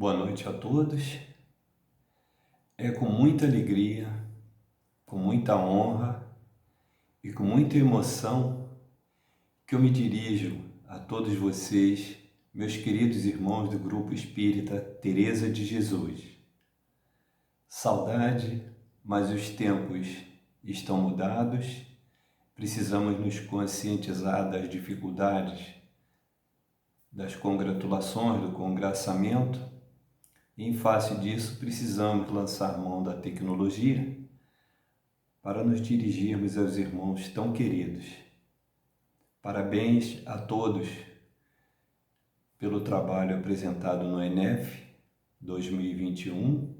Boa noite a todos. É com muita alegria, com muita honra e com muita emoção que eu me dirijo a todos vocês, meus queridos irmãos do Grupo Espírita Teresa de Jesus. Saudade, mas os tempos estão mudados, precisamos nos conscientizar das dificuldades, das congratulações, do congraçamento. Em face disso, precisamos lançar mão da tecnologia para nos dirigirmos aos irmãos tão queridos. Parabéns a todos pelo trabalho apresentado no ENEF 2021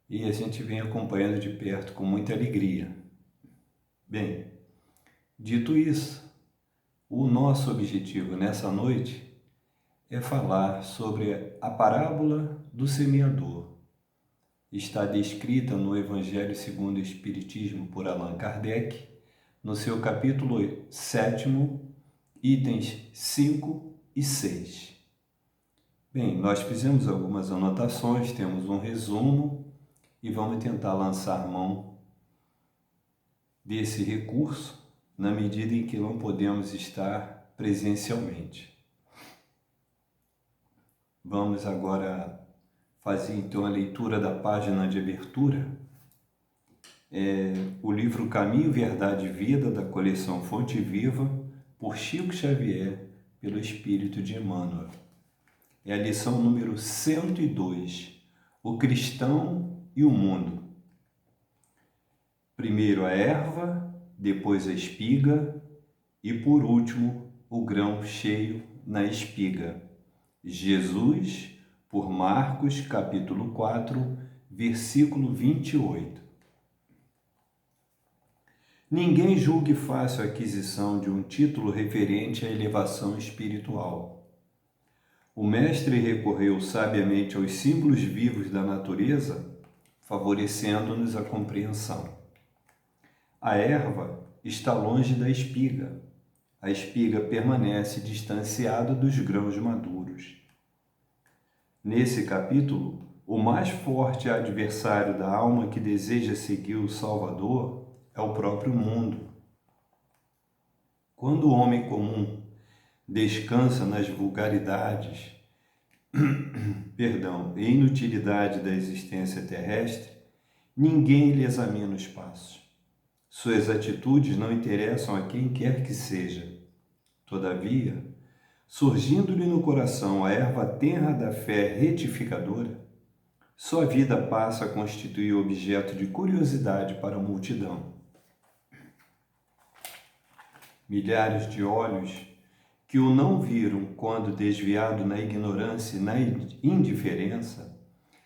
e a gente vem acompanhando de perto com muita alegria. Bem, dito isso, o nosso objetivo nessa noite é falar sobre a parábola do semeador. Está descrita no Evangelho segundo o Espiritismo por Allan Kardec, no seu capítulo 7º, itens 5 e 6. Bem, nós fizemos algumas anotações, temos um resumo e vamos tentar lançar mão desse recurso na medida em que não podemos estar presencialmente. Vamos agora fazer então a leitura da página de abertura. O livro Caminho, Verdade e Vida, da coleção Fonte Viva, por Chico Xavier, pelo Espírito de Emmanuel. É a lição número 102, o cristão e o mundo. Primeiro a erva, depois a espiga e por último o grão cheio na espiga. Jesus, por Marcos, capítulo 4, versículo 28. Ninguém julgue fácil a aquisição de um título referente à elevação espiritual. O mestre recorreu sabiamente aos símbolos vivos da natureza, favorecendo-nos a compreensão. A erva está longe da espiga. A espiga permanece distanciada dos grãos maduros. Nesse capítulo, o mais forte adversário da alma que deseja seguir o Salvador é o próprio mundo. Quando o homem comum descansa nas vulgaridades, e inutilidade da existência terrestre, ninguém lhe examina os passos. Suas atitudes não interessam a quem quer que seja. Todavia, surgindo-lhe no coração a erva tenra da fé retificadora, sua vida passa a constituir objeto de curiosidade para a multidão. Milhares de olhos que o não viram quando desviado na ignorância e na indiferença,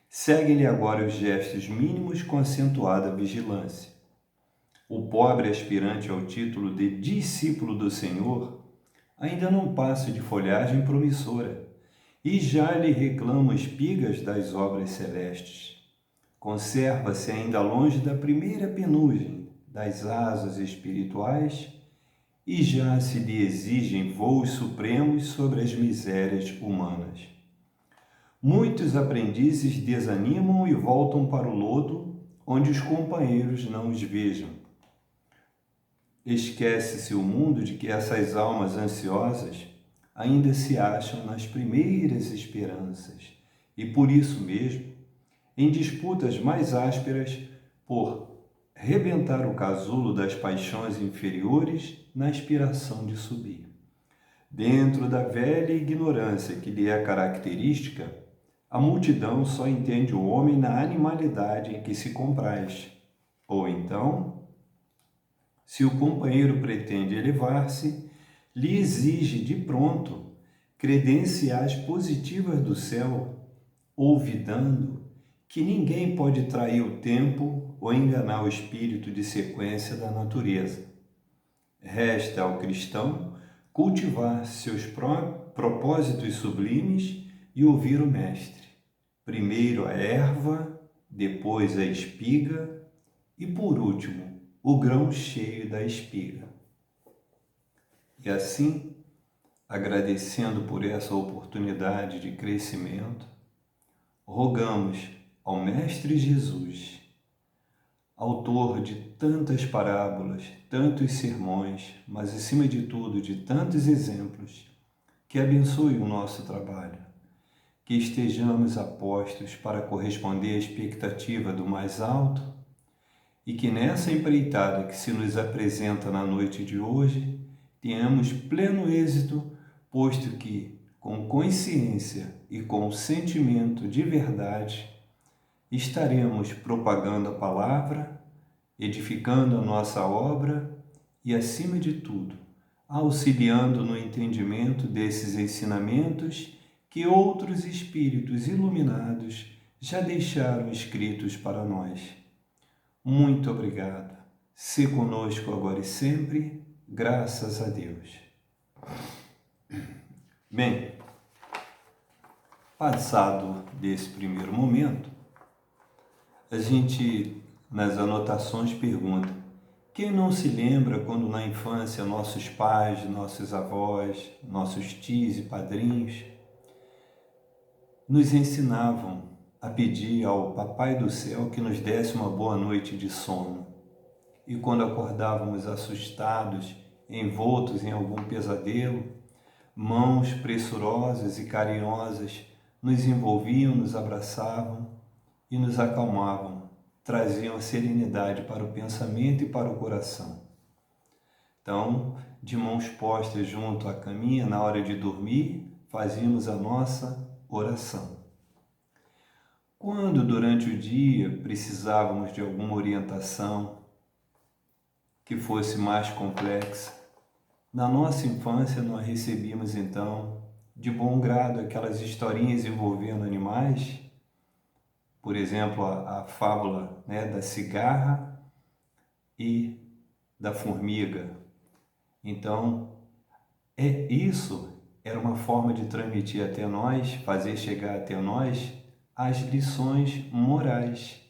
seguem-lhe agora os gestos mínimos com acentuada vigilância. O pobre aspirante ao título de discípulo do Senhor ainda não passa de folhagem promissora e já lhe reclamam espigas das obras celestes. Conserva-se ainda longe da primeira penugem das asas espirituais e já se lhe exigem voos supremos sobre as misérias humanas. Muitos aprendizes desanimam e voltam para o lodo, onde os companheiros não os vejam. Esquece-se o mundo de que essas almas ansiosas ainda se acham nas primeiras esperanças e, por isso mesmo, em disputas mais ásperas por rebentar o casulo das paixões inferiores na aspiração de subir. Dentro da velha ignorância que lhe é característica, a multidão só entende o homem na animalidade em que se compraz, ou então, se o companheiro pretende elevar-se, lhe exige de pronto credenciais positivas do céu, olvidando que ninguém pode trair o tempo ou enganar o espírito de sequência da natureza. Resta ao cristão cultivar seus propósitos sublimes e ouvir o Mestre. Primeiro a erva, depois a espiga e, por último, o grão cheio da espiga. E assim, agradecendo por essa oportunidade de crescimento, rogamos ao Mestre Jesus, autor de tantas parábolas, tantos sermões, mas acima de tudo de tantos exemplos, que abençoe o nosso trabalho, que estejamos apostos para corresponder à expectativa do mais alto e que nessa empreitada que se nos apresenta na noite de hoje, tenhamos pleno êxito, posto que, com consciência e com sentimento de verdade, estaremos propagando a palavra, edificando a nossa obra e, acima de tudo, auxiliando no entendimento desses ensinamentos que outros espíritos iluminados já deixaram escritos para nós. Muito obrigado. Se conosco agora e sempre, graças a Deus. Bem, passado desse primeiro momento, a gente, nas anotações, pergunta: quem não se lembra quando na infância nossos pais, nossos avós, nossos tios e padrinhos nos ensinavam a pedir ao Papai do Céu que nos desse uma boa noite de sono? E quando acordávamos assustados, envoltos em algum pesadelo, mãos pressurosas e carinhosas nos envolviam, nos abraçavam e nos acalmavam, traziam a serenidade para o pensamento e para o coração. Então, de mãos postas junto à caminha, na hora de dormir, fazíamos a nossa oração. Quando, durante o dia, precisávamos de alguma orientação que fosse mais complexa, na nossa infância nós recebíamos, então, de bom grado aquelas historinhas envolvendo animais, por exemplo, a fábula, da cigarra e da formiga. Então, isso era uma forma de transmitir até nós, fazer chegar até nós as lições morais.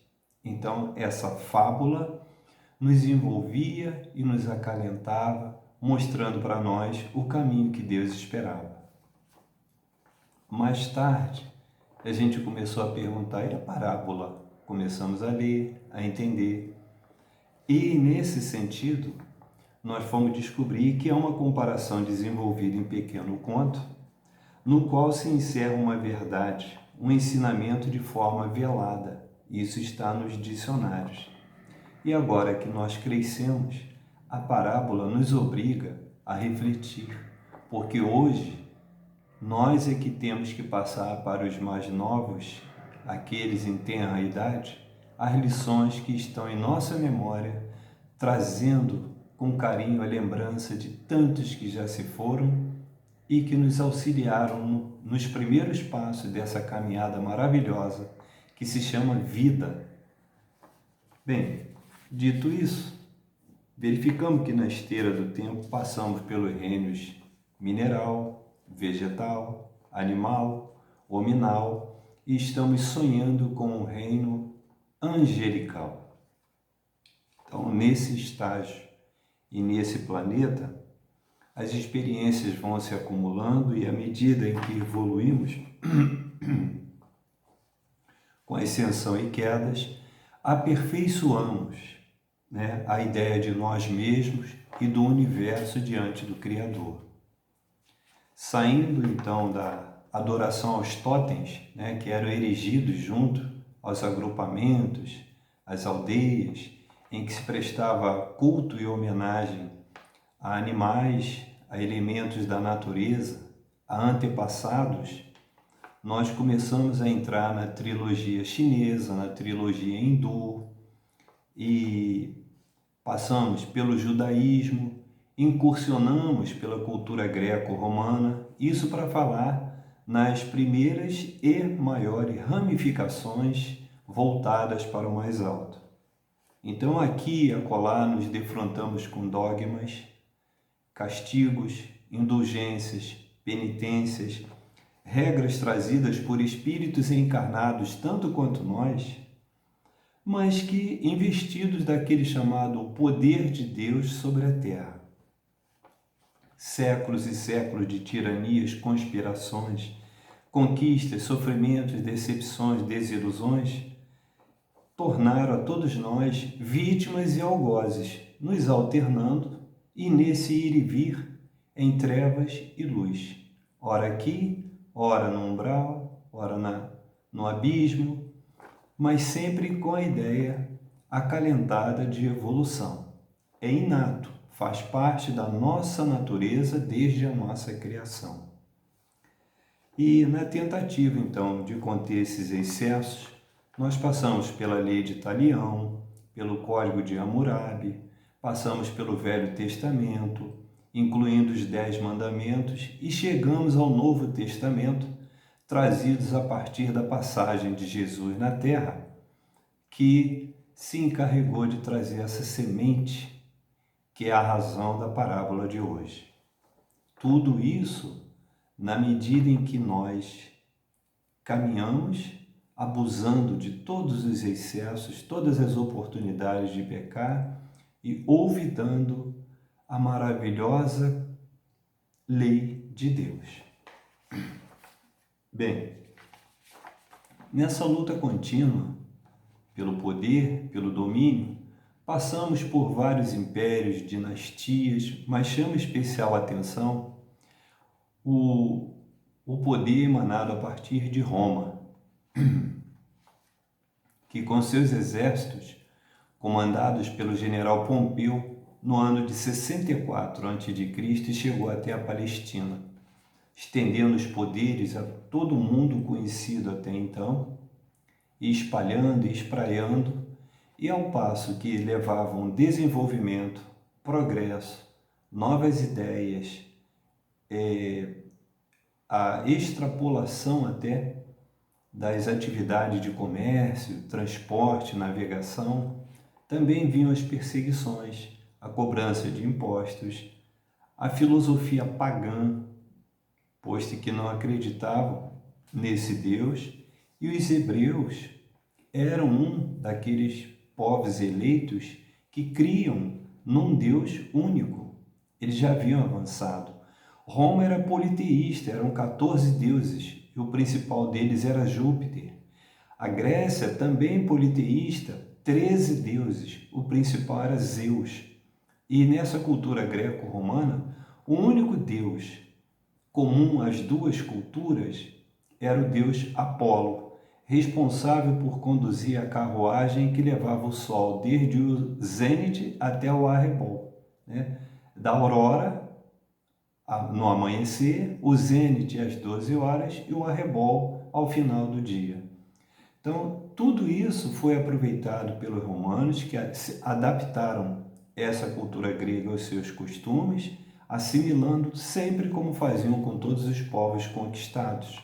Então, essa fábula nos envolvia e nos acalentava, mostrando para nós o caminho que Deus esperava. Mais tarde, a gente começou a perguntar, e a parábola? Começamos a ler, a entender. E, nesse sentido, nós fomos descobrir que é uma comparação desenvolvida em pequeno conto, no qual se encerra uma verdade, um ensinamento de forma velada. Isso está nos dicionários. E agora que nós crescemos, a parábola nos obriga a refletir, porque hoje nós é que temos que passar para os mais novos, aqueles em tenra idade, as lições que estão em nossa memória, trazendo com carinho a lembrança de tantos que já se foram e que nos auxiliaram nos primeiros passos dessa caminhada maravilhosa que se chama vida. Bem, dito isso, verificamos que na esteira do tempo passamos pelos reinos mineral, vegetal, animal, hominal e estamos sonhando com o reino angelical. Então, nesse estágio e nesse planeta, as experiências vão se acumulando e à medida em que evoluímos, com ascensão e quedas, aperfeiçoamos a ideia de nós mesmos e do universo diante do Criador. Saindo então da adoração aos totens, que eram erigidos junto aos agrupamentos, às aldeias, em que se prestava culto e homenagem a animais, a elementos da natureza, a antepassados, nós começamos a entrar na trilogia chinesa, na trilogia hindu, e passamos pelo judaísmo, incursionamos pela cultura greco-romana, isso para falar nas primeiras e maiores ramificações voltadas para o mais alto. Então aqui e acolá nos defrontamos com dogmas, castigos, indulgências, penitências, regras trazidas por espíritos encarnados tanto quanto nós, mas que investidos daquele chamado poder de Deus sobre a terra. Séculos e séculos de tiranias, conspirações, conquistas, sofrimentos, decepções, desilusões, tornaram a todos nós vítimas e algozes, nos alternando e nesse ir e vir em trevas e luz. Ora aqui, ora no umbral, ora no abismo, mas sempre com a ideia acalentada de evolução. É inato, faz parte da nossa natureza desde a nossa criação. E na tentativa, então, de conter esses excessos, nós passamos pela lei de Talião, pelo Código de Hammurabi, passamos pelo Velho Testamento, incluindo os 10 mandamentos, e chegamos ao Novo Testamento, trazidos a partir da passagem de Jesus na Terra, que se encarregou de trazer essa semente, que é a razão da parábola de hoje. Tudo isso na medida em que nós caminhamos abusando de todos os excessos, todas as oportunidades de pecar e olvidando a maravilhosa lei de Deus. Bem, nessa luta contínua pelo poder, pelo domínio, passamos por vários impérios, dinastias, mas chama especial atenção o poder emanado a partir de Roma, que com seus exércitos, comandados pelo general Pompeu, no ano de 64 a.C., chegou até a Palestina, estendendo os poderes a todo o mundo conhecido até então, e espalhando e espraiando, e ao passo que levavam desenvolvimento, progresso, novas ideias, a extrapolação até das atividades de comércio, transporte, navegação, também vinham as perseguições, a cobrança de impostos, a filosofia pagã, posto que não acreditavam nesse Deus, e os hebreus eram um daqueles povos eleitos que criam num Deus único. Eles já haviam avançado. Roma era politeísta, eram 14 deuses, e o principal deles era Júpiter. A Grécia, também politeísta, 13 deuses, o principal era Zeus. E nessa cultura greco-romana, o único deus comum às duas culturas era o deus Apolo, responsável por conduzir a carruagem que levava o sol desde o zênite até o arrebol, né? Da aurora no amanhecer, o zênite às 12 horas e o arrebol ao final do dia. Então, tudo isso foi aproveitado pelos romanos, que adaptaram essa cultura grega aos seus costumes, assimilando sempre como faziam com todos os povos conquistados.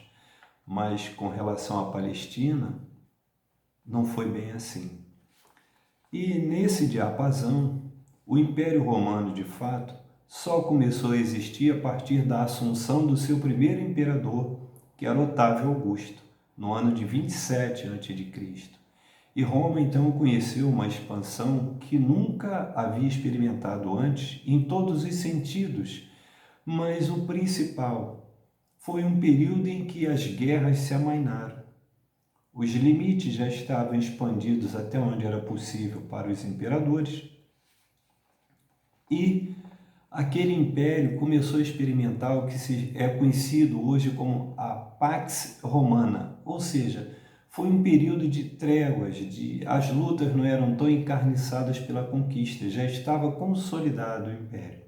Mas com relação à Palestina, não foi bem assim. E nesse diapasão, o Império Romano, de fato, só começou a existir a partir da assunção do seu primeiro imperador, que era Otávio Augusto, no ano de 27 a.C. E Roma, então, conheceu uma expansão que nunca havia experimentado antes em todos os sentidos, mas o principal foi um período em que as guerras se amainaram. Os limites já estavam expandidos até onde era possível para os imperadores e aquele império começou a experimentar o que é conhecido hoje como a Pax Romana, ou seja, foi um período de tréguas, as lutas não eram tão encarniçadas pela conquista, já estava consolidado o império.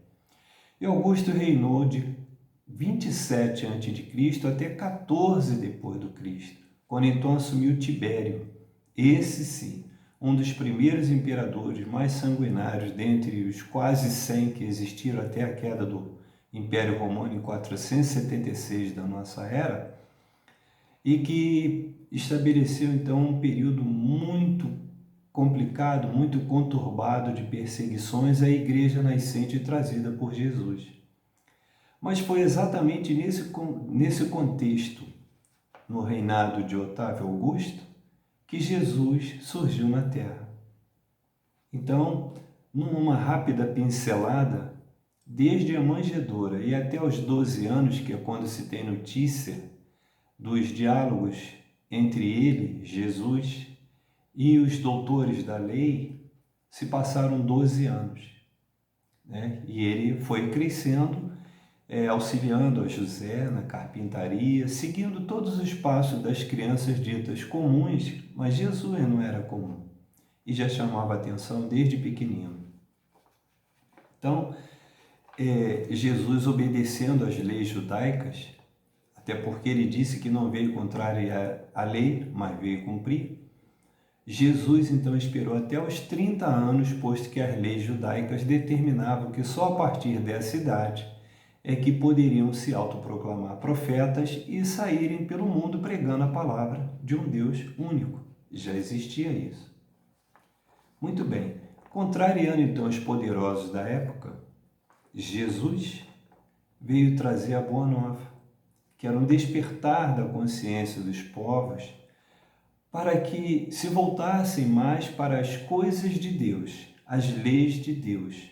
E Augusto reinou de 27 a.C. até 14 depois do Cristo, quando então assumiu Tibério, esse sim, um dos primeiros imperadores mais sanguinários dentre os quase 100 que existiram até a queda do Império Romano em 476 da nossa era, e que estabeleceu então um período muito complicado, muito conturbado de perseguições à igreja nascente trazida por Jesus. Mas foi exatamente nesse contexto, no reinado de Otávio Augusto, que Jesus surgiu na Terra. Então, numa rápida pincelada, desde a manjedoura e até os 12 anos, que é quando se tem notícia dos diálogos entre ele, Jesus, e os doutores da lei, se passaram 12 anos, né? E ele foi crescendo, auxiliando a José na carpintaria, seguindo todos os passos das crianças ditas comuns, mas Jesus não era comum e já chamava atenção desde pequenino. Então, Jesus, obedecendo às leis judaicas, até porque ele disse que não veio contrariar a lei, mas veio cumprir, Jesus então esperou até os 30 anos, posto que as leis judaicas determinavam que só a partir dessa idade é que poderiam se autoproclamar profetas e saírem pelo mundo pregando a palavra de um Deus único. Já existia isso. Muito bem. Contrariando então os poderosos da época, Jesus veio trazer a boa nova, que era um despertar da consciência dos povos para que se voltassem mais para as coisas de Deus, as leis de Deus.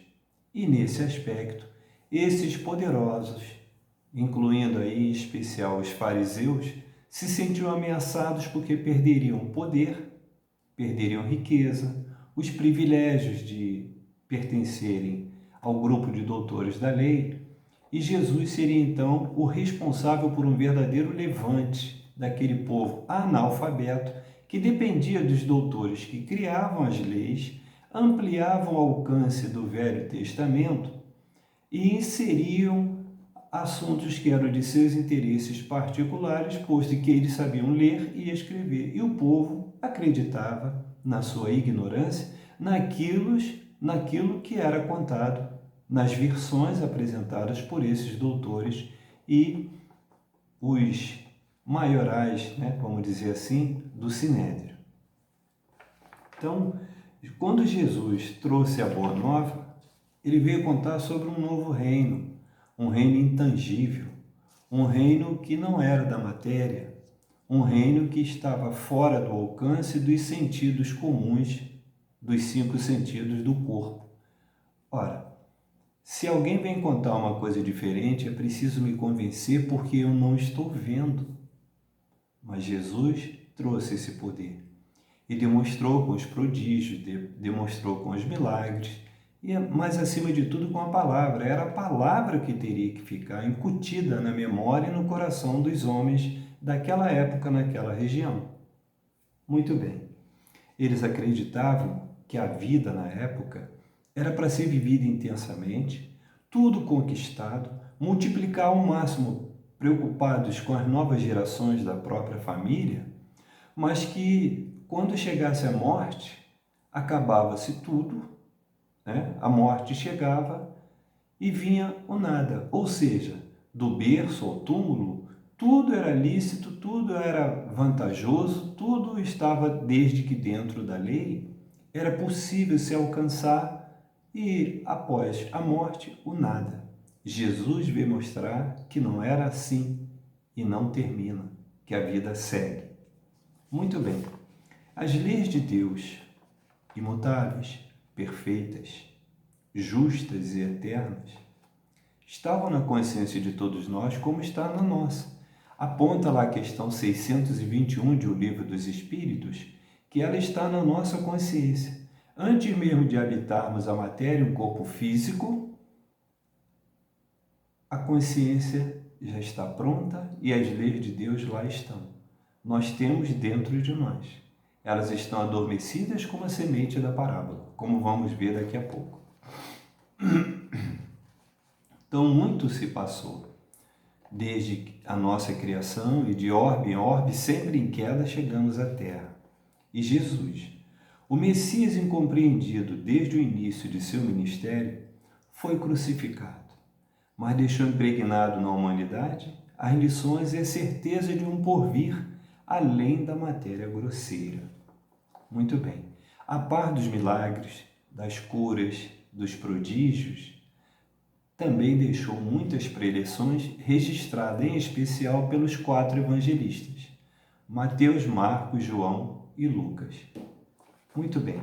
E nesse aspecto, esses poderosos, incluindo aí em especial os fariseus, se sentiam ameaçados porque perderiam poder, perderiam riqueza, os privilégios de pertencerem ao grupo de doutores da lei, e Jesus seria então o responsável por um verdadeiro levante daquele povo analfabeto que dependia dos doutores que criavam as leis, ampliavam o alcance do Velho Testamento e inseriam assuntos que eram de seus interesses particulares, posto que eles sabiam ler e escrever. E o povo acreditava, na sua ignorância, naquilo que era contado nas versões apresentadas por esses doutores e os maiorais, né, vamos dizer assim, do Sinédrio. Então, quando Jesus trouxe a Boa Nova, ele veio contar sobre um novo reino, um reino intangível, um reino que não era da matéria, um reino que estava fora do alcance dos sentidos comuns, dos 5 sentidos do corpo. Ora, se alguém vem contar uma coisa diferente, é preciso me convencer porque eu não estou vendo. Mas Jesus trouxe esse poder e demonstrou com os prodígios, demonstrou com os milagres, mas acima de tudo com a palavra. Era a palavra que teria que ficar incutida na memória e no coração dos homens daquela época, naquela região. Muito bem. Eles acreditavam que a vida na época era para ser vivida intensamente, tudo conquistado, multiplicar ao máximo, preocupados com as novas gerações da própria família, mas que quando chegasse a morte, acabava-se tudo, né? A morte chegava e vinha o nada, ou seja, do berço ao túmulo, tudo era lícito, tudo era vantajoso, tudo estava desde que dentro da lei era possível se alcançar e, após a morte, o nada. Jesus veio mostrar que não era assim e não termina, que a vida segue. Muito bem. As leis de Deus, imutáveis, perfeitas, justas e eternas, estavam na consciência de todos nós como está na nossa. Aponta lá a questão 621 de O Livro dos Espíritos, que ela está na nossa consciência. Antes mesmo de habitarmos a matéria, um corpo físico, a consciência já está pronta e as leis de Deus lá estão. Nós temos dentro de nós. Elas estão adormecidas como a semente da parábola, como vamos ver daqui a pouco. Então, muito se passou, desde a nossa criação, e de orbe em orbe, sempre em queda, chegamos à Terra. E Jesus, o Messias incompreendido desde o início de seu ministério, foi crucificado, mas deixou impregnado na humanidade as lições e a certeza de um porvir além da matéria grosseira. Muito bem. A par dos milagres, das curas, dos prodígios, também deixou muitas preleções registradas em especial pelos 4 evangelistas, Mateus, Marcos, João e Lucas. Muito bem.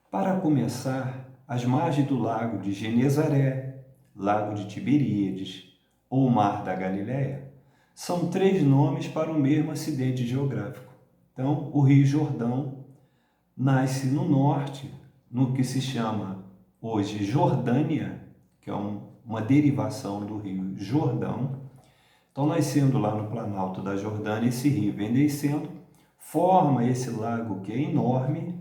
Para começar, as margens do lago de Genezaré, lago de Tiberíades ou mar da Galileia, são três nomes para o mesmo acidente geográfico. Então, o Rio Jordão nasce no norte, no que se chama hoje Jordânia, que é uma derivação do Rio Jordão. Então, nascendo lá no Planalto da Jordânia, esse rio vem descendo, forma esse lago que é enorme,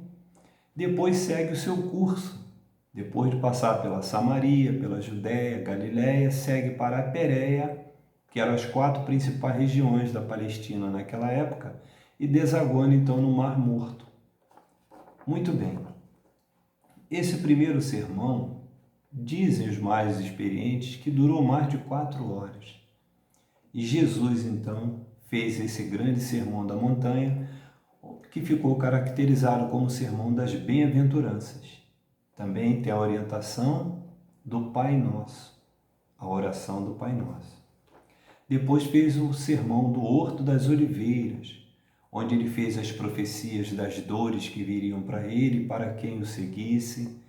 depois segue o seu curso. Depois de passar pela Samaria, pela Judéia, Galiléia, segue para a Pérea, que eram as quatro principais regiões da Palestina naquela época, e desaguando então no Mar Morto. Muito bem. Esse primeiro sermão, dizem os mais experientes, que durou mais de 4 horas. E Jesus, então, fez esse grande sermão da montanha, que ficou caracterizado como o sermão das bem-aventuranças. Também tem a orientação do Pai Nosso, a oração do Pai Nosso. Depois fez o sermão do Horto das Oliveiras, onde ele fez as profecias das dores que viriam para ele e para quem o seguisse,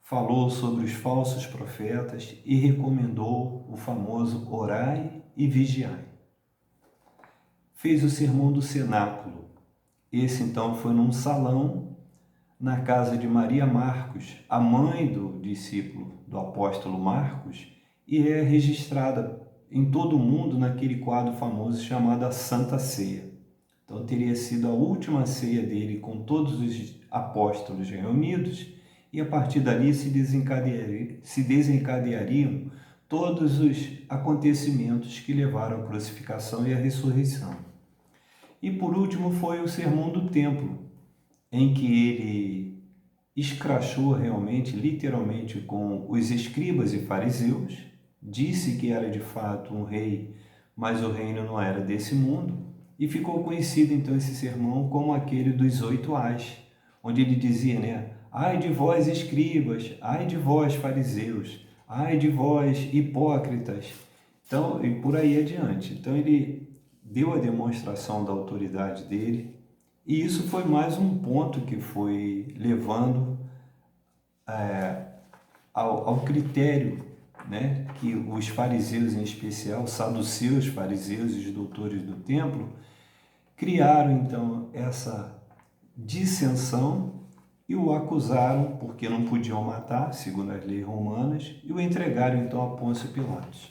falou sobre os falsos profetas e recomendou o famoso orai e vigiai. Fez o sermão do cenáculo. Esse então foi num salão na casa de Maria Marcos, a mãe do discípulo do apóstolo Marcos, e é registrada em todo o mundo naquele quadro famoso chamado a Santa Ceia. Então teria sido a última ceia dele com todos os apóstolos reunidos, e a partir dali se desencadeariam todos os acontecimentos que levaram à crucificação e à ressurreição. E por último foi o Sermão do Templo, em que ele escrachou realmente, literalmente, com os escribas e fariseus, disse que era de fato um rei, mas o reino não era desse mundo, e ficou conhecido então esse sermão como aquele dos 8 ais, onde ele dizia, né? Ai de vós escribas, ai de vós fariseus, ai de vós hipócritas, então, e por aí adiante. Então ele deu a demonstração da autoridade dele, e isso foi mais um ponto que foi levando ao critério, né, que os fariseus em especial, os saduceus, fariseus e os doutores do templo, criaram então essa dissensão e o acusaram porque não podiam matar, segundo as leis romanas, e o entregaram então a Pôncio Pilatos.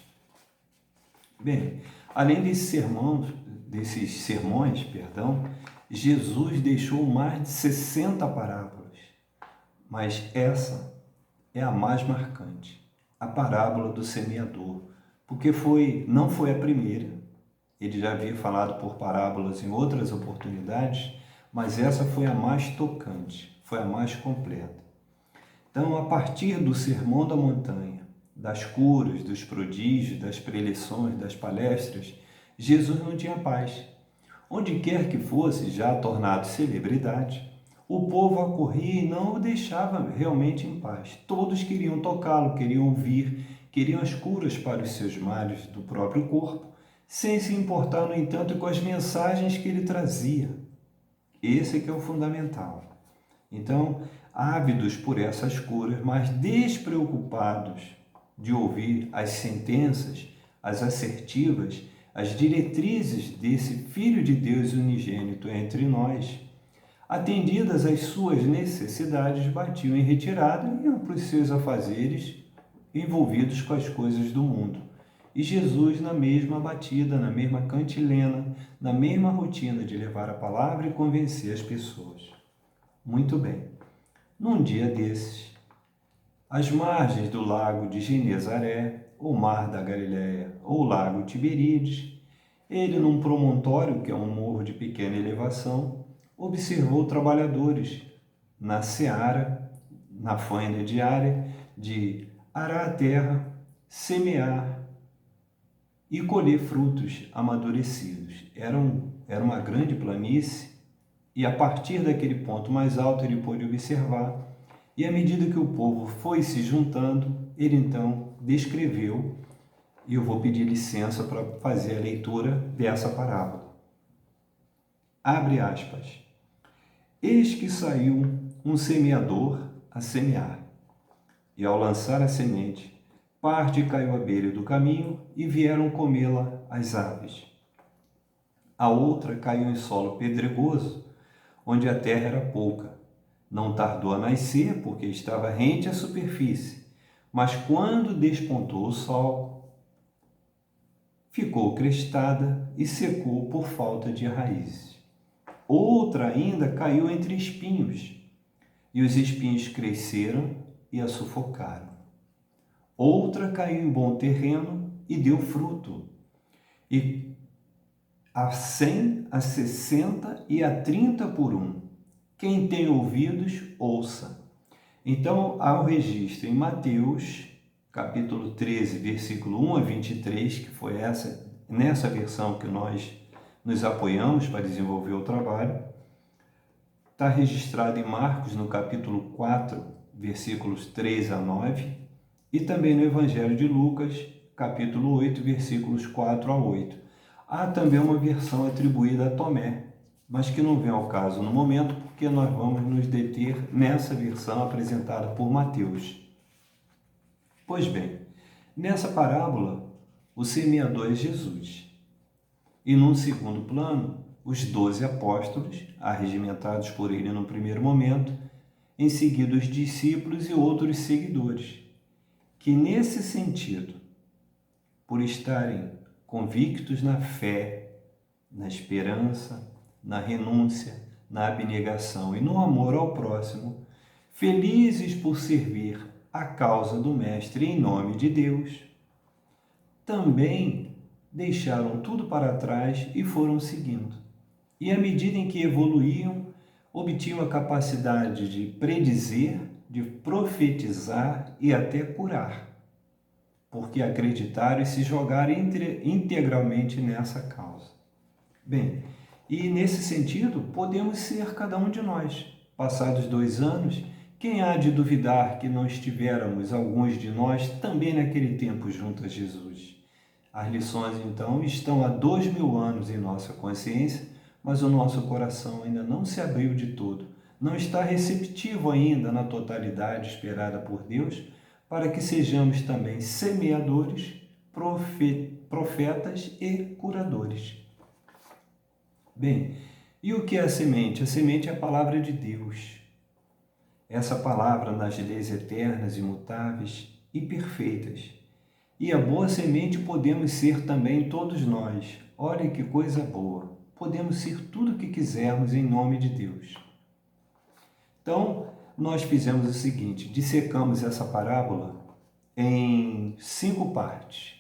Bem, além desses sermões, Jesus deixou mais de 60 parábolas, mas essa é a mais marcante, a parábola do semeador, porque não foi a primeira. Ele já havia falado por parábolas em outras oportunidades, mas essa foi a mais tocante, foi a mais completa. Então, a partir do Sermão da Montanha, das curas, dos prodígios, das preleções, das palestras, Jesus não tinha paz. Onde quer que fosse, já tornado celebridade, o povo acorria e não o deixava realmente em paz. Todos queriam tocá-lo, queriam ouvir, queriam as curas para os seus males do próprio corpo, sem se importar, no entanto, com as mensagens que ele trazia. Esse que é o fundamental. Então, ávidos por essas curas, mas despreocupados de ouvir as sentenças, as assertivas, as diretrizes desse Filho de Deus unigênito entre nós, atendidas às suas necessidades, batiam em retirada e iam para os seus afazeres envolvidos com as coisas do mundo. E Jesus na mesma batida, na mesma cantilena, na mesma rotina de levar a palavra e convencer as pessoas. Muito bem. Num dia desses, às margens do lago de Genezaré, ou Mar da Galileia, ou Lago Tiberíades, ele, num promontório, que é um morro de pequena elevação, observou trabalhadores na seara, na faina diária, de arar a terra, semear e colher frutos amadurecidos. Era uma grande planície, e a partir daquele ponto mais alto ele pôde observar, e à medida que o povo foi se juntando, ele então descreveu, e eu vou pedir licença para fazer a leitura dessa parábola. Abre aspas. Eis que saiu um semeador a semear, e ao lançar a semente, parte caiu à beira do caminho e vieram comê-la as aves. A outra caiu em solo pedregoso, onde a terra era pouca. Não tardou a nascer, porque estava rente à superfície, mas quando despontou o sol, ficou crestada e secou por falta de raízes. Outra ainda caiu entre espinhos, e os espinhos cresceram e a sufocaram. Outra caiu em bom terreno e deu fruto, e a 100, a 60 e a 30 por um. Quem tem ouvidos, ouça. Então, há o registro em Mateus, capítulo 13, versículo 1 a 23, que foi nessa versão que nós nos apoiamos para desenvolver o trabalho. Está registrado em Marcos, no capítulo 4, versículos 3 a 9, e também no Evangelho de Lucas, capítulo 8, versículos 4 a 8. Há também uma versão atribuída a Tomé, mas que não vem ao caso no momento, porque nós vamos nos deter nessa versão apresentada por Mateus. Pois bem, nessa parábola, o semeador é Jesus. E num segundo plano, os 12 apóstolos, arregimentados por ele no primeiro momento, em seguida os discípulos e outros seguidores, que nesse sentido, por estarem convictos na fé, na esperança, na renúncia, na abnegação e no amor ao próximo, felizes por servir a causa do Mestre em nome de Deus, também deixaram tudo para trás e foram seguindo. E à medida em que evoluíam, obtinham a capacidade de predizer, de profetizar e até curar, porque acreditaram e se jogaram integralmente nessa causa. Bem, e nesse sentido, podemos ser cada um de nós. Passados 2 anos, quem há de duvidar que não estivéramos, alguns de nós, também naquele tempo junto a Jesus? As lições, então, estão há 2000 anos em nossa consciência, mas o nosso coração ainda não se abriu de todo, não está receptivo ainda na totalidade esperada por Deus, para que sejamos também semeadores, profetas e curadores. Bem, e o que é a semente? A semente é a palavra de Deus. Essa palavra nas leis eternas, imutáveis e perfeitas. E a boa semente podemos ser também todos nós. Olha que coisa boa! Podemos ser tudo o que quisermos em nome de Deus. Então, nós fizemos o seguinte, dissecamos essa parábola em 5 partes.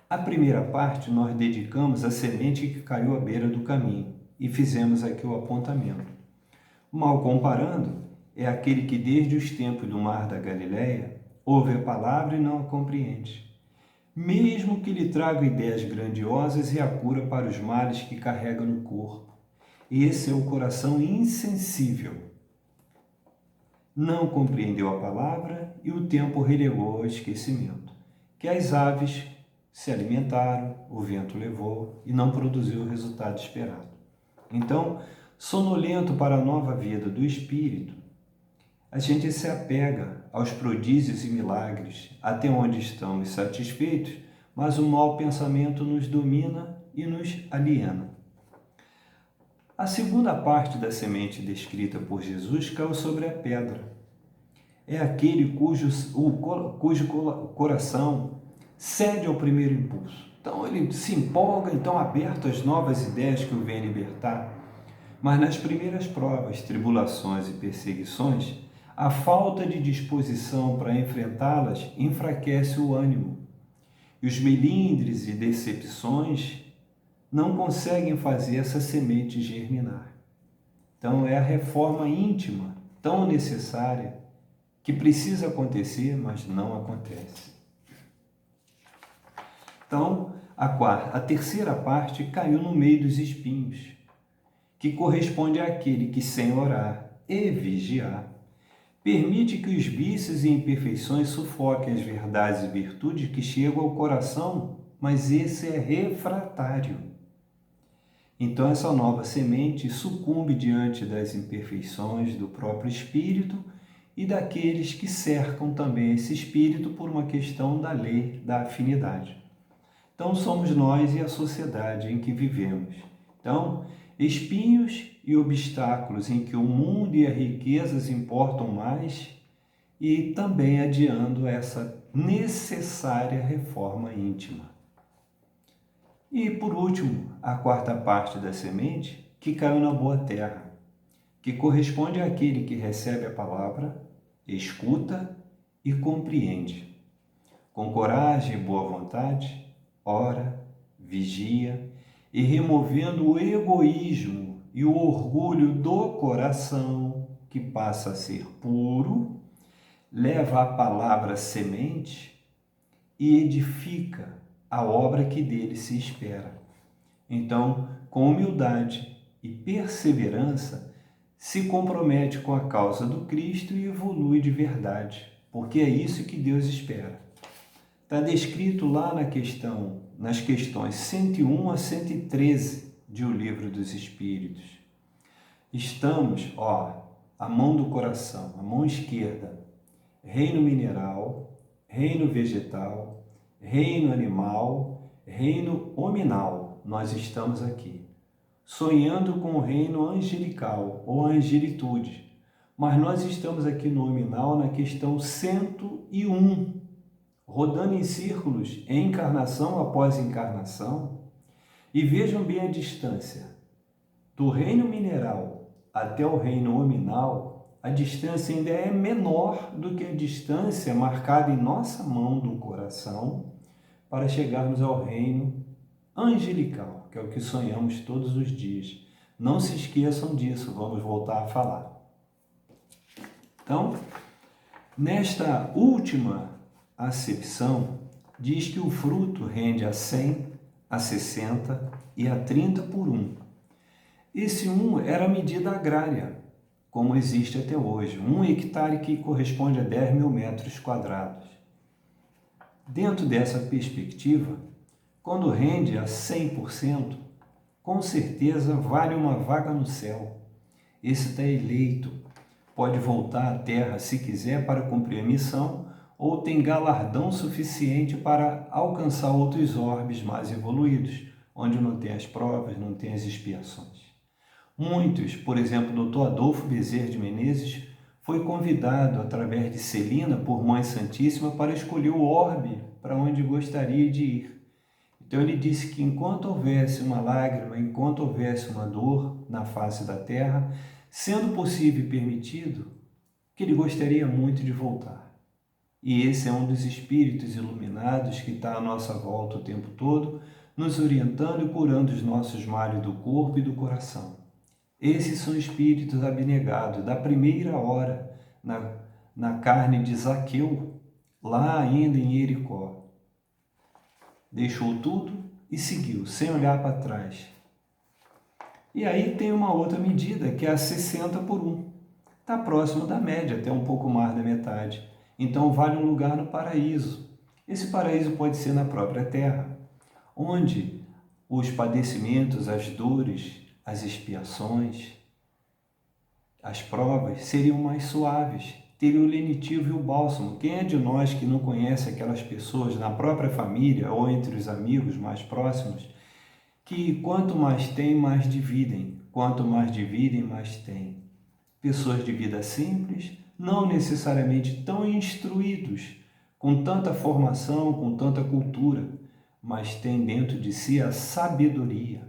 A primeira parte nós dedicamos à semente que caiu à beira do caminho e fizemos aqui o apontamento. Mal comparando, é aquele que desde os tempos do mar da Galileia ouve a palavra e não a compreende, mesmo que lhe traga ideias grandiosas e a cura para os males que carrega no corpo. Esse é o coração insensível. Não compreendeu a palavra e o tempo relegou ao esquecimento, que as aves se alimentaram, o vento levou e não produziu o resultado esperado. Então, sonolento para a nova vida do Espírito, a gente se apega aos prodígios e milagres, até onde estamos satisfeitos, mas o mau pensamento nos domina e nos aliena. A segunda parte da semente descrita por Jesus caiu sobre a pedra. É aquele cujo coração cede ao primeiro impulso. Então ele se empolga, então aberto às novas ideias que o vêm libertar. Mas nas primeiras provas, tribulações e perseguições, a falta de disposição para enfrentá-las enfraquece o ânimo. E os melindres e decepções não conseguem fazer essa semente germinar. Então é a reforma íntima, tão necessária, que precisa acontecer, mas não acontece. Então, a terceira parte caiu no meio dos espinhos, que corresponde àquele que, sem orar e vigiar, permite que os vícios e imperfeições sufoquem as verdades e virtudes que chegam ao coração, mas esse é refratário. Então, essa nova semente sucumbe diante das imperfeições do próprio espírito e daqueles que cercam também esse espírito por uma questão da lei da afinidade. Então, somos nós e a sociedade em que vivemos. Então, espinhos e obstáculos em que o mundo e as riquezas importam mais, e também adiando essa necessária reforma íntima. E, por último, a quarta parte da semente, que caiu na boa terra, que corresponde àquele que recebe a palavra, escuta e compreende. Com coragem e boa vontade, ora, vigia, e removendo o egoísmo e o orgulho do coração, que passa a ser puro, leva a palavra semente e edifica a obra que dele se espera. Então, com humildade e perseverança, se compromete com a causa do Cristo e evolui de verdade, porque é isso que Deus espera. Está descrito lá nas questões 101 a 113 de O Livro dos Espíritos. Estamos, a mão do coração, a mão esquerda, reino mineral, reino vegetal, reino animal, reino hominal. Nós estamos aqui, sonhando com o reino angelical ou angelitude. Mas nós estamos aqui no hominal na questão 101, rodando em círculos, encarnação após encarnação. E vejam bem a distância. Do reino mineral até o reino hominal, a distância ainda é menor do que a distância marcada em nossa mão do coração para chegarmos ao reino angelical, que é o que sonhamos todos os dias. Não se esqueçam disso, vamos voltar a falar. Então, nesta última acepção, diz que o fruto rende a 100, a 60 e a 30 por 1. Esse 1 era a medida agrária, como existe até hoje. 1 hectare que corresponde a 10 mil metros quadrados. Dentro dessa perspectiva, quando rende a 100%, com certeza vale uma vaga no céu. Esse está eleito, pode voltar à Terra se quiser para cumprir a missão, ou tem galardão suficiente para alcançar outros orbes mais evoluídos, onde não tem as provas, não tem as expiações. Muitos, por exemplo, o Dr. Adolfo Bezerra de Menezes, foi convidado através de Celina por Mãe Santíssima para escolher o orbe para onde gostaria de ir. Então ele disse que enquanto houvesse uma lágrima, enquanto houvesse uma dor na face da terra, sendo possível e permitido, que ele gostaria muito de voltar. E esse é um dos espíritos iluminados que está à nossa volta o tempo todo, nos orientando e curando os nossos males do corpo e do coração. Esses são espíritos abnegados da primeira hora na carne de Zaqueu, lá ainda em Jericó. Deixou tudo e seguiu, sem olhar para trás. E aí tem uma outra medida, que é a 60 por 1. Está próximo da média, até um pouco mais da metade. Então vale um lugar no paraíso. Esse paraíso pode ser na própria terra, onde os padecimentos, as dores, as expiações, as provas seriam mais suaves, teriam o lenitivo e o bálsamo. Quem é de nós que não conhece aquelas pessoas na própria família ou entre os amigos mais próximos, que quanto mais têm, mais dividem, quanto mais dividem, mais têm? Pessoas de vida simples, não necessariamente tão instruídos, com tanta formação, com tanta cultura, mas têm dentro de si a sabedoria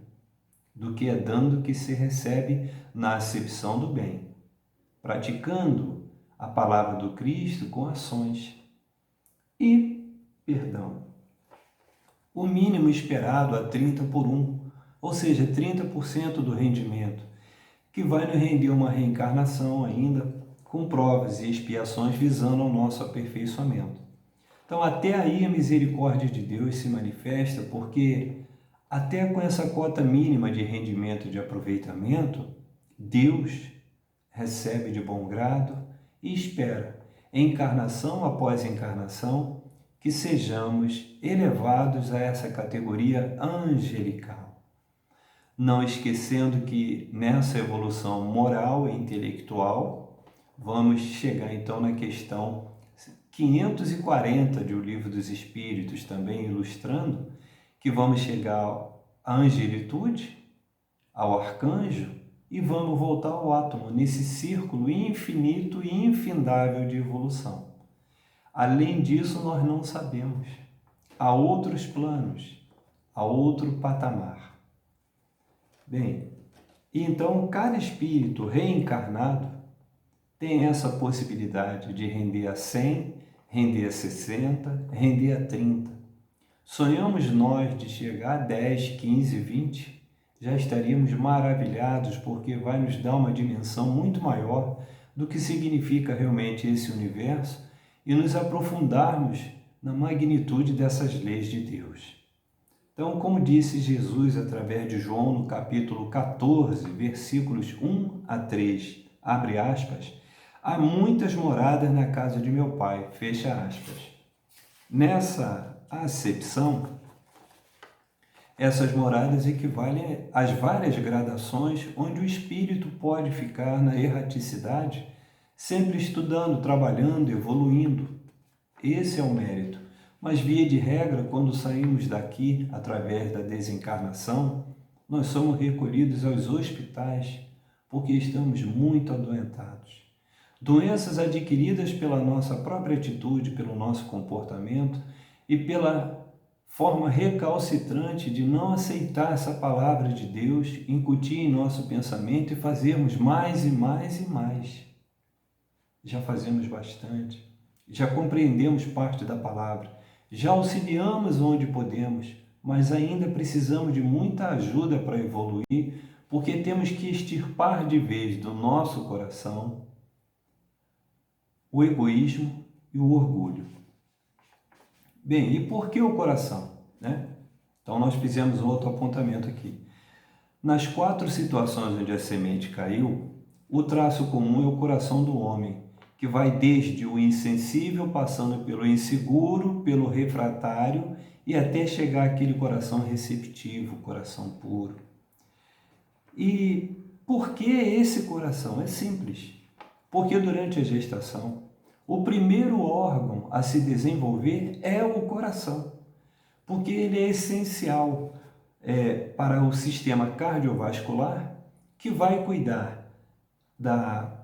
do que é dando que se recebe na acepção do bem, praticando a palavra do Cristo com ações. E, o mínimo esperado a 30 por 1, ou seja, 30% do rendimento, que vai nos render uma reencarnação ainda com provas e expiações visando ao nosso aperfeiçoamento. Então, até aí a misericórdia de Deus se manifesta, porque até com essa cota mínima de rendimento e de aproveitamento, Deus recebe de bom grado e espera, encarnação após encarnação, que sejamos elevados a essa categoria angelical. Não esquecendo que nessa evolução moral e intelectual, vamos chegar então na questão 540 de O Livro dos Espíritos, também ilustrando, que vamos chegar à angelitude, ao arcanjo e vamos voltar ao átomo, nesse círculo infinito e infindável de evolução. Além disso, nós não sabemos. Há outros planos, há outro patamar. Bem, então cada espírito reencarnado tem essa possibilidade de render a 100, render a 60, render a 30. Sonhamos nós de chegar a 10, 15, 20, já estaríamos maravilhados, porque vai nos dar uma dimensão muito maior do que significa realmente esse universo e nos aprofundarmos na magnitude dessas leis de Deus. Então, como disse Jesus através de João no capítulo 14, versículos 1 a 3, abre aspas, há muitas moradas na casa de meu Pai, fecha aspas. Nessa acepção, essas moradas equivalem às várias gradações onde o espírito pode ficar na erraticidade, sempre estudando, trabalhando, evoluindo. Esse é o mérito. Mas, via de regra, quando saímos daqui através da desencarnação, nós somos recolhidos aos hospitais porque estamos muito adoentados. Doenças adquiridas pela nossa própria atitude, pelo nosso comportamento e pela forma recalcitrante de não aceitar essa palavra de Deus, incutir em nosso pensamento e fazermos mais e mais e mais. Já fazemos bastante, já compreendemos parte da palavra, já auxiliamos onde podemos, mas ainda precisamos de muita ajuda para evoluir, porque temos que extirpar de vez do nosso coração o egoísmo e o orgulho. Bem, e por que o coração, né? Então nós fizemos outro apontamento aqui. Nas 4 situações onde a semente caiu, o traço comum é o coração do homem, que vai desde o insensível, passando pelo inseguro, pelo refratário e até chegar àquele coração receptivo, coração puro. E por que esse coração? É simples. Porque durante a gestação, o primeiro órgão a se desenvolver é o coração, porque ele é essencial para o sistema cardiovascular, que vai cuidar da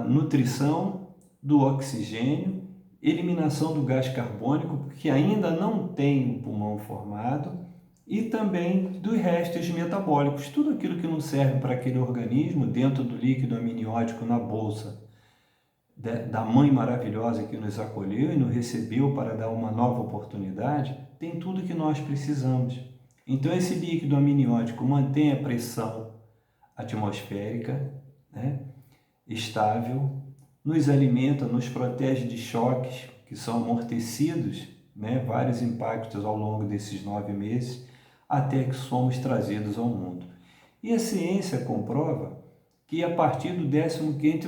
nutrição, do oxigênio, eliminação do gás carbônico, porque ainda não tem o pulmão formado, e também dos restos metabólicos, tudo aquilo que não serve para aquele organismo dentro do líquido amniótico na bolsa da mãe maravilhosa que nos acolheu e nos recebeu para dar uma nova oportunidade, tem tudo que nós precisamos. Então esse líquido amniótico mantém a pressão atmosférica, né, estável, nos alimenta, nos protege de choques que são amortecidos, né, vários impactos ao longo desses 9 meses, até que somos trazidos ao mundo. E a ciência comprova que a partir do 15º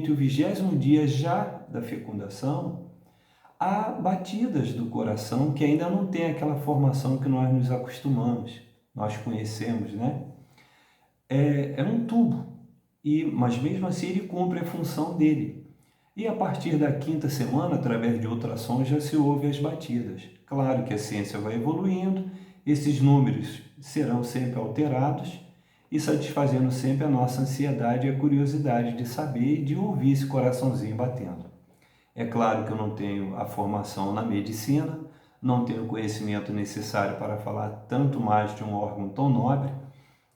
e o 20º dia já da fecundação, há batidas do coração que ainda não tem aquela formação que nós nos acostumamos, nós conhecemos, né? É um tubo, mas mesmo assim ele cumpre a função dele. E a partir da 5ª semana, através de ultrassom, já se ouve as batidas. Claro que a ciência vai evoluindo, esses números serão sempre alterados e satisfazendo sempre a nossa ansiedade e a curiosidade de saber e de ouvir esse coraçãozinho batendo. É claro que eu não tenho a formação na medicina, não tenho o conhecimento necessário para falar tanto mais de um órgão tão nobre,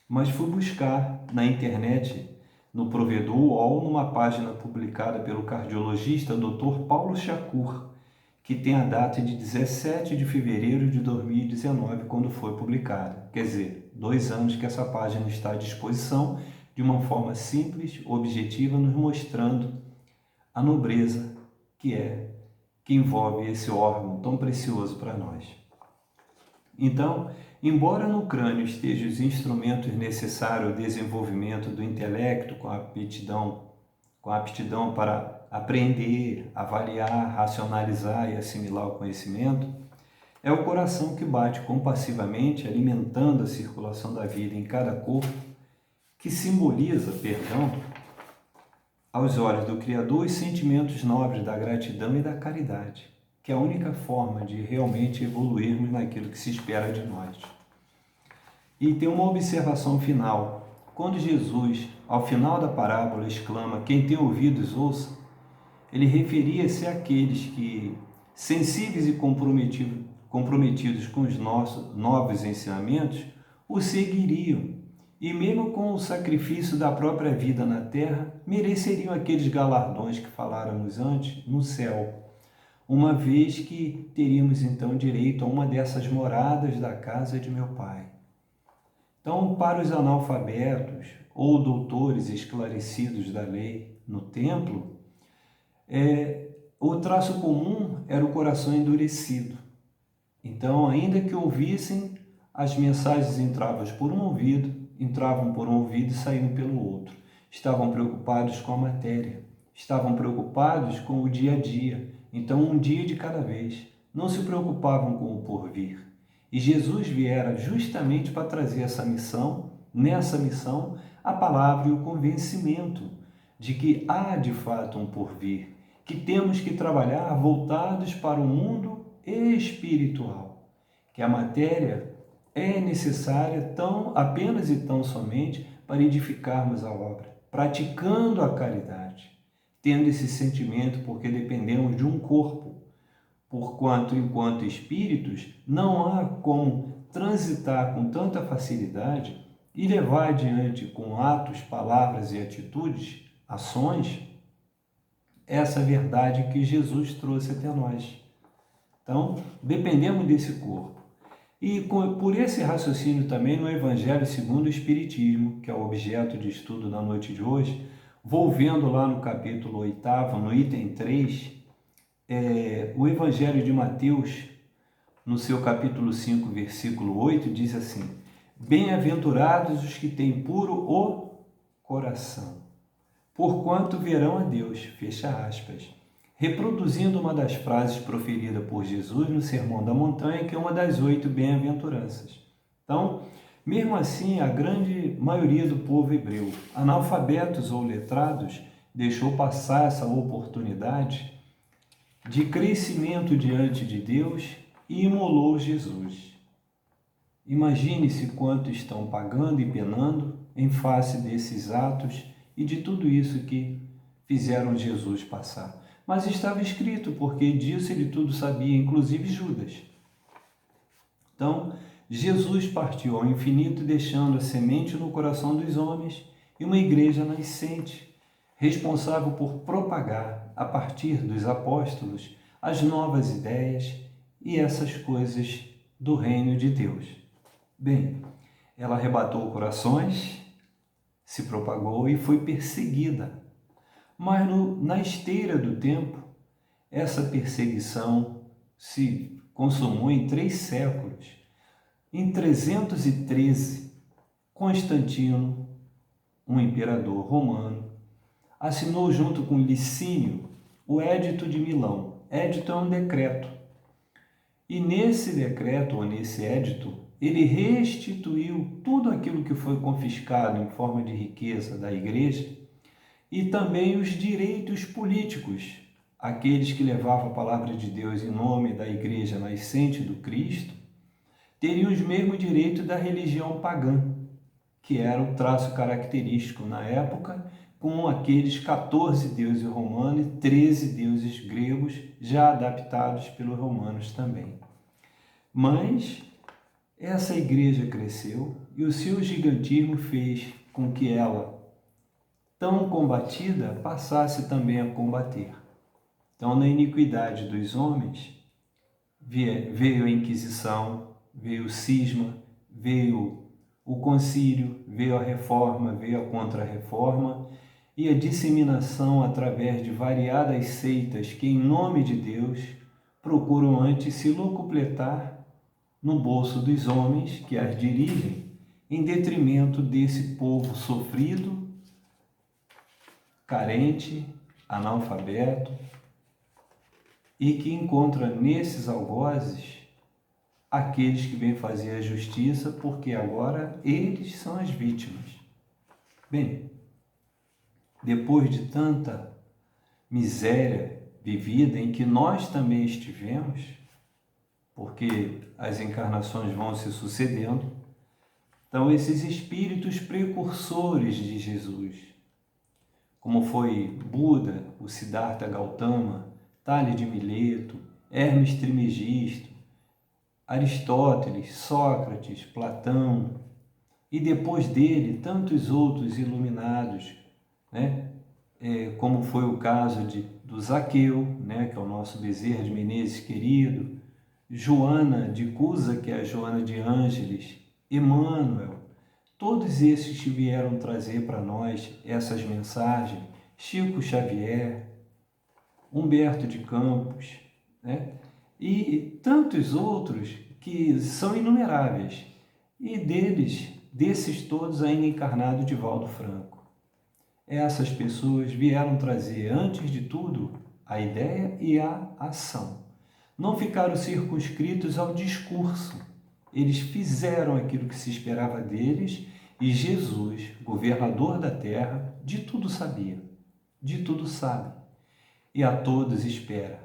mas fui buscar na internet, no provedor UOL, numa página publicada pelo cardiologista Dr. Paulo Chacur, que tem a data de 17 de fevereiro de 2019, quando foi publicada. Quer dizer, 2 anos que essa página está à disposição, de uma forma simples, objetiva, nos mostrando a nobreza que envolve esse órgão tão precioso para nós. Então, embora no crânio estejam os instrumentos necessários ao desenvolvimento do intelecto com a aptidão para aprender, avaliar, racionalizar e assimilar o conhecimento, é o coração que bate compassivamente, alimentando a circulação da vida em cada corpo, que simboliza, aos olhos do Criador, os sentimentos nobres da gratidão e da caridade, que é a única forma de realmente evoluirmos naquilo que se espera de nós. E tem uma observação final. Quando Jesus, ao final da parábola, exclama: "Quem tem ouvidos, ouça", ele referia-se àqueles que, sensíveis e comprometidos com os nossos novos ensinamentos, o seguiriam. E mesmo com o sacrifício da própria vida na terra, mereceriam aqueles galardões que faláramos antes no céu, uma vez que teríamos então direito a uma dessas moradas da casa de meu Pai. Então, para os analfabetos ou doutores esclarecidos da lei no templo, o traço comum era o coração endurecido. Então, ainda que ouvissem, as mensagens entravam por um ouvido e saíam pelo outro. Estavam preocupados com a matéria, estavam preocupados com o dia a dia. Então, um dia de cada vez. Não se preocupavam com o porvir. E Jesus viera justamente para trazer nessa missão, a palavra e o convencimento de que há de fato um porvir, que temos que trabalhar voltados para o mundo espiritual, que a matéria é necessária apenas e tão somente para edificarmos a obra, praticando a caridade, tendo esse sentimento porque dependemos de um corpo, porquanto, enquanto espíritos, não há como transitar com tanta facilidade e levar adiante com atos, palavras e atitudes, ações, essa verdade que Jesus trouxe até nós. Então, dependemos desse corpo. E por esse raciocínio também no Evangelho segundo o Espiritismo, que é o objeto de estudo da noite de hoje, vou vendo lá no capítulo 8º, no item 3, o Evangelho de Mateus, no seu capítulo 5, versículo 8, diz assim: "Bem-aventurados os que têm puro o coração, porquanto verão a Deus", fecha aspas, reproduzindo uma das frases proferidas por Jesus no Sermão da Montanha, que é uma das 8 bem-aventuranças. Então, mesmo assim, a grande maioria do povo hebreu, analfabetos ou letrados, deixou passar essa oportunidade de crescimento diante de Deus e imolou Jesus. Imagine-se quanto estão pagando e penando em face desses atos e de tudo isso que fizeram Jesus passar. Mas estava escrito, porque disso ele tudo sabia, inclusive Judas. Então, Jesus partiu ao infinito, deixando a semente no coração dos homens e uma igreja nascente, responsável por propagar, a partir dos apóstolos, as novas ideias e essas coisas do reino de Deus. Bem, ela arrebatou corações, se propagou e foi perseguida. Mas na esteira do tempo, essa perseguição se consumou em 3 séculos. Em 313, Constantino, um imperador romano, assinou junto com Licínio o Édito de Milão. Édito é um decreto. E nesse decreto, ou nesse édito, ele restituiu tudo aquilo que foi confiscado em forma de riqueza da igreja e também os direitos políticos, aqueles que levavam a palavra de Deus em nome da igreja nascente do Cristo, teriam os mesmos direitos da religião pagã, que era o traço característico na época, com aqueles 14 deuses romanos e 13 deuses gregos, já adaptados pelos romanos também. Mas essa igreja cresceu e o seu gigantismo fez com que ela, tão combatida, passasse também a combater. Então, na iniquidade dos homens, veio a Inquisição, veio o cisma, veio o concílio, veio a reforma, veio a contra-reforma e a disseminação através de variadas seitas que, em nome de Deus, procuram antes se locupletar no bolso dos homens que as dirigem, em detrimento desse povo sofrido, carente, analfabeto, e que encontra nesses algozes aqueles que vêm fazer a justiça, porque agora eles são as vítimas. Bem, depois de tanta miséria vivida em que nós também estivemos, porque as encarnações vão se sucedendo, Então, esses espíritos precursores de Jesus, como foi Buda, o Siddhartha Gautama, Tales de Mileto, Hermes Trismegisto, Aristóteles, Sócrates, Platão, e depois dele tantos outros iluminados, né? Como foi o caso do Zaqueu, né? Que é o nosso Bezerra de Menezes querido, Joana de Cusa, que é a Joana de Ângeles, Emmanuel, todos esses que vieram trazer para nós essas mensagens, Chico Xavier, Humberto de Campos, né? E tantos outros que são inumeráveis, e desses todos ainda encarnado Divaldo Franco. Essas pessoas vieram trazer, antes de tudo, a ideia e a ação. Não ficaram circunscritos ao discurso. Eles fizeram aquilo que se esperava deles, e Jesus, governador da terra, de tudo sabia, de tudo sabe, e a todos espera,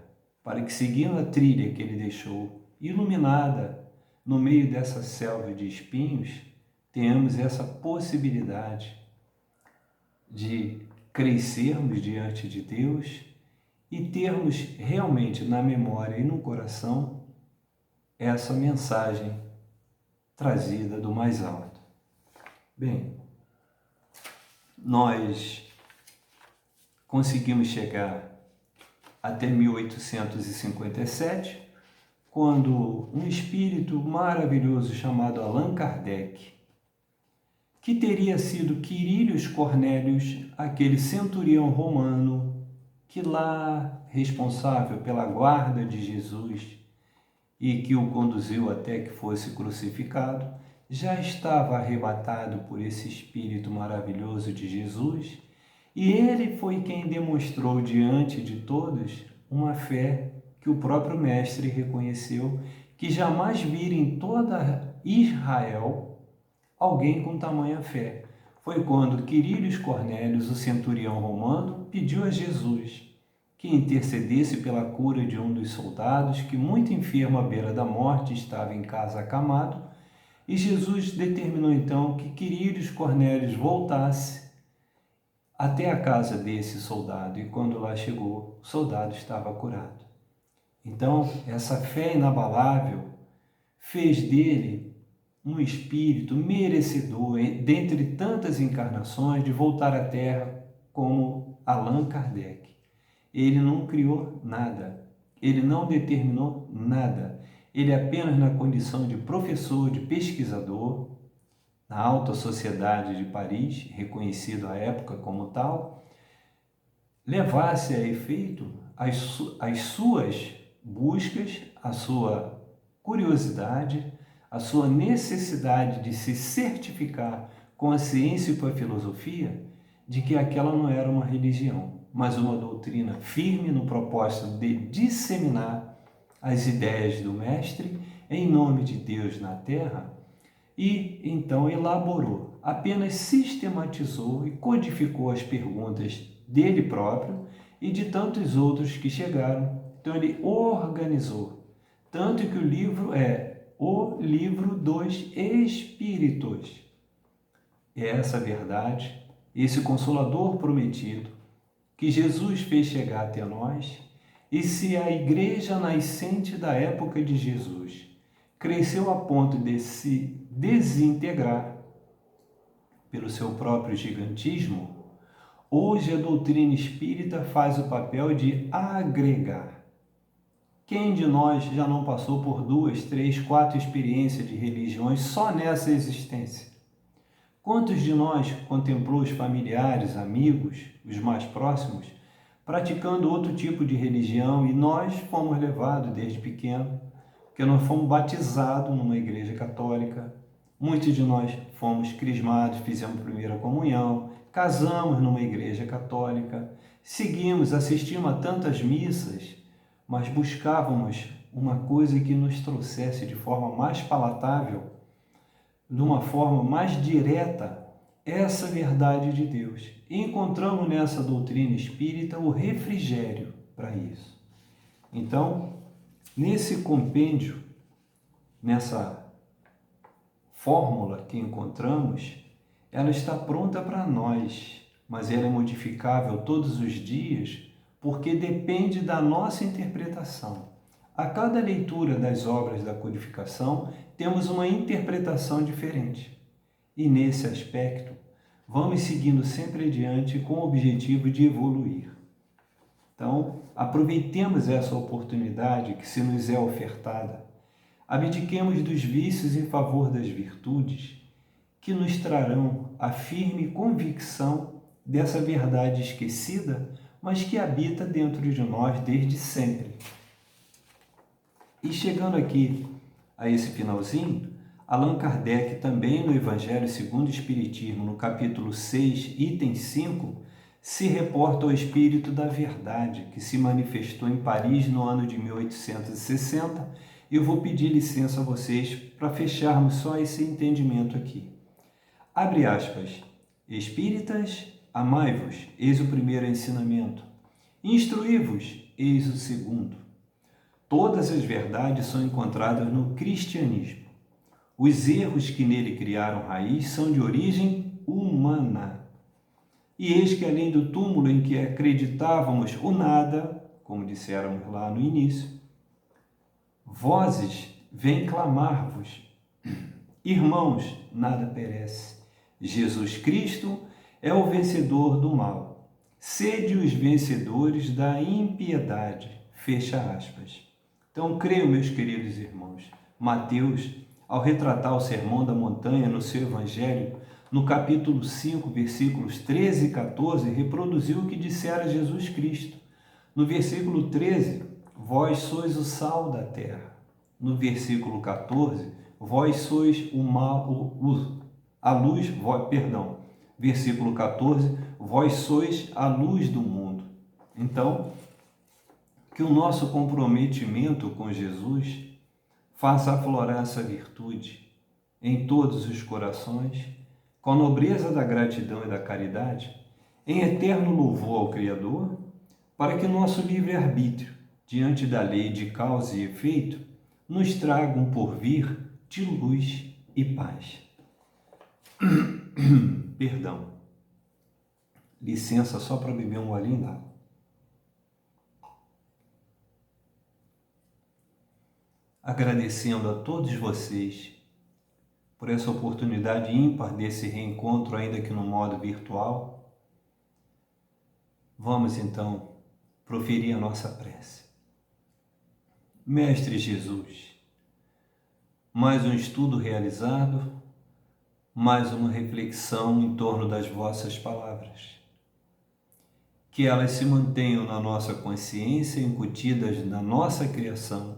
para que, seguindo a trilha que ele deixou, iluminada no meio dessa selva de espinhos, tenhamos essa possibilidade de crescermos diante de Deus e termos realmente na memória e no coração essa mensagem trazida do mais alto. Bem, nós conseguimos chegar até 1857, quando um espírito maravilhoso chamado Allan Kardec, que teria sido Quirilius Cornélius, aquele centurião romano que lá, responsável pela guarda de Jesus e que o conduziu até que fosse crucificado, já estava arrebatado por esse espírito maravilhoso de Jesus, e ele foi quem demonstrou diante de todos uma fé que o próprio mestre reconheceu, que jamais vira em toda Israel alguém com tamanha fé. Foi quando Quirilius Cornélius, o centurião romano, pediu a Jesus que intercedesse pela cura de um dos soldados que, muito enfermo à beira da morte, estava em casa acamado, e Jesus determinou então que Quirilius Cornélius voltasse até a casa desse soldado, e quando lá chegou, o soldado estava curado. Então, essa fé inabalável fez dele um espírito merecedor, dentre tantas encarnações, de voltar à Terra como Allan Kardec. Ele não criou nada, ele não determinou nada, ele apenas, na condição de professor, de pesquisador, na alta sociedade de Paris, reconhecido à época como tal, levasse a efeito as suas buscas, a sua curiosidade, a sua necessidade de se certificar com a ciência e com a filosofia de que aquela não era uma religião, mas uma doutrina firme no propósito de disseminar as ideias do Mestre em nome de Deus na Terra, e então elaborou, apenas sistematizou e codificou as perguntas dele próprio e de tantos outros que chegaram. Então ele organizou, tanto que o livro é o Livro dos Espíritos. É essa verdade, esse Consolador prometido, que Jesus fez chegar até nós, e se a igreja nascente da época de Jesus cresceu a ponto de se desintegrar pelo seu próprio gigantismo, hoje a doutrina espírita faz o papel de agregar. Quem de nós já não passou por 2, 3, 4 experiências de religiões só nessa existência? Quantos de nós contemplou os familiares, amigos, os mais próximos, praticando outro tipo de religião, e nós fomos levados desde pequeno, porque nós fomos batizados numa igreja católica, muitos de nós fomos crismados, fizemos primeira comunhão, casamos numa igreja católica, seguimos, assistimos a tantas missas, mas buscávamos uma coisa que nos trouxesse de forma mais palatável, de uma forma mais direta, essa verdade de Deus. E encontramos nessa doutrina espírita o refrigério para isso. Então, nesse compêndio, nessa fórmula que encontramos, ela está pronta para nós, mas ela é modificável todos os dias porque depende da nossa interpretação. A cada leitura das obras da codificação, temos uma interpretação diferente. E nesse aspecto, vamos seguindo sempre adiante com o objetivo de evoluir. Então, aproveitemos essa oportunidade que se nos é ofertada. Abdiquemos dos vícios em favor das virtudes, que nos trarão a firme convicção dessa verdade esquecida, mas que habita dentro de nós desde sempre. E chegando aqui a esse finalzinho, Allan Kardec, também no Evangelho segundo o Espiritismo, no capítulo 6, item 5, se reporta ao Espírito da Verdade, que se manifestou em Paris no ano de 1860, e eu vou pedir licença a vocês para fecharmos só esse entendimento aqui. Abre aspas. Espíritas, amai-vos, eis o primeiro ensinamento. Instruí-vos, eis o segundo. Todas as verdades são encontradas no cristianismo. Os erros que nele criaram raiz são de origem humana. E eis que, além do túmulo em que acreditávamos o nada, como disséramos lá no início, vozes vêm clamar-vos. Irmãos, nada perece. Jesus Cristo é o vencedor do mal. Sede os vencedores da impiedade. Fecha aspas. Então, creio, meus queridos irmãos, Mateus, ao retratar o Sermão da Montanha no seu Evangelho, no capítulo 5, versículos 13 e 14, reproduziu o que dissera Jesus Cristo. No versículo 13, vós sois o sal da terra. No versículo 14, vós sois a luz, versículo 14, vós sois a luz do mundo. Então, que o nosso comprometimento com Jesus faça aflorar essa virtude em todos os corações, com a nobreza da gratidão e da caridade, em eterno louvor ao Criador, para que nosso livre-arbítrio, diante da lei de causa e efeito, nos traga um porvir de luz e paz. Perdão. Licença só para beber um golinho d'água. Agradecendo a todos vocês por essa oportunidade ímpar desse reencontro, ainda que no modo virtual, vamos então proferir a nossa prece. Mestre Jesus, mais um estudo realizado, mais uma reflexão em torno das vossas palavras. Que elas se mantenham na nossa consciência, incutidas na nossa criação,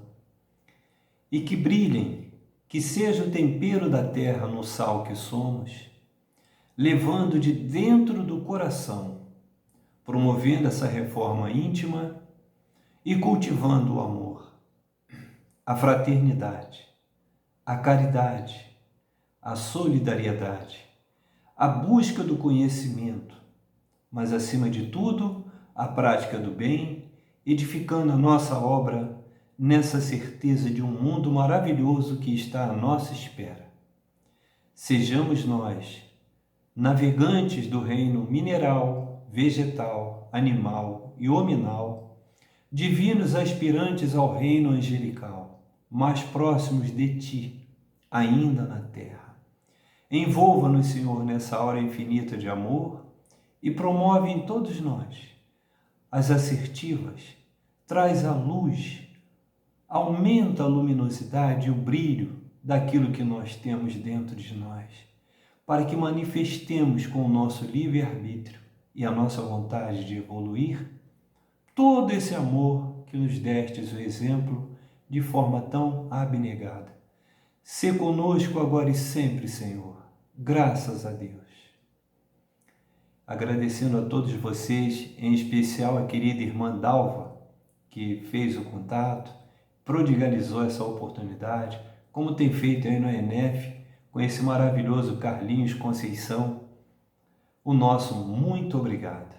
e que brilhem, que seja o tempero da terra no sal que somos, levando de dentro do coração, promovendo essa reforma íntima e cultivando o amor, a fraternidade, a caridade, a solidariedade, a busca do conhecimento, mas, acima de tudo, a prática do bem, edificando a nossa obra nessa certeza de um mundo maravilhoso que está à nossa espera. Sejamos nós, navegantes do reino mineral, vegetal, animal e hominal, divinos aspirantes ao reino angelical, mais próximos de Ti, ainda na terra. Envolva-nos, Senhor, nessa hora infinita de amor e promove em todos nós as assertivas, traz a luz, aumenta a luminosidade e o brilho daquilo que nós temos dentro de nós, para que manifestemos com o nosso livre-arbítrio e a nossa vontade de evoluir todo esse amor que nos destes o exemplo de forma tão abnegada. Sê conosco agora e sempre, Senhor. Graças a Deus. Agradecendo a todos vocês, em especial a querida irmã Dalva, que fez o contato, prodigalizou essa oportunidade, como tem feito aí no ENEF, com esse maravilhoso Carlinhos Conceição. O nosso muito obrigado.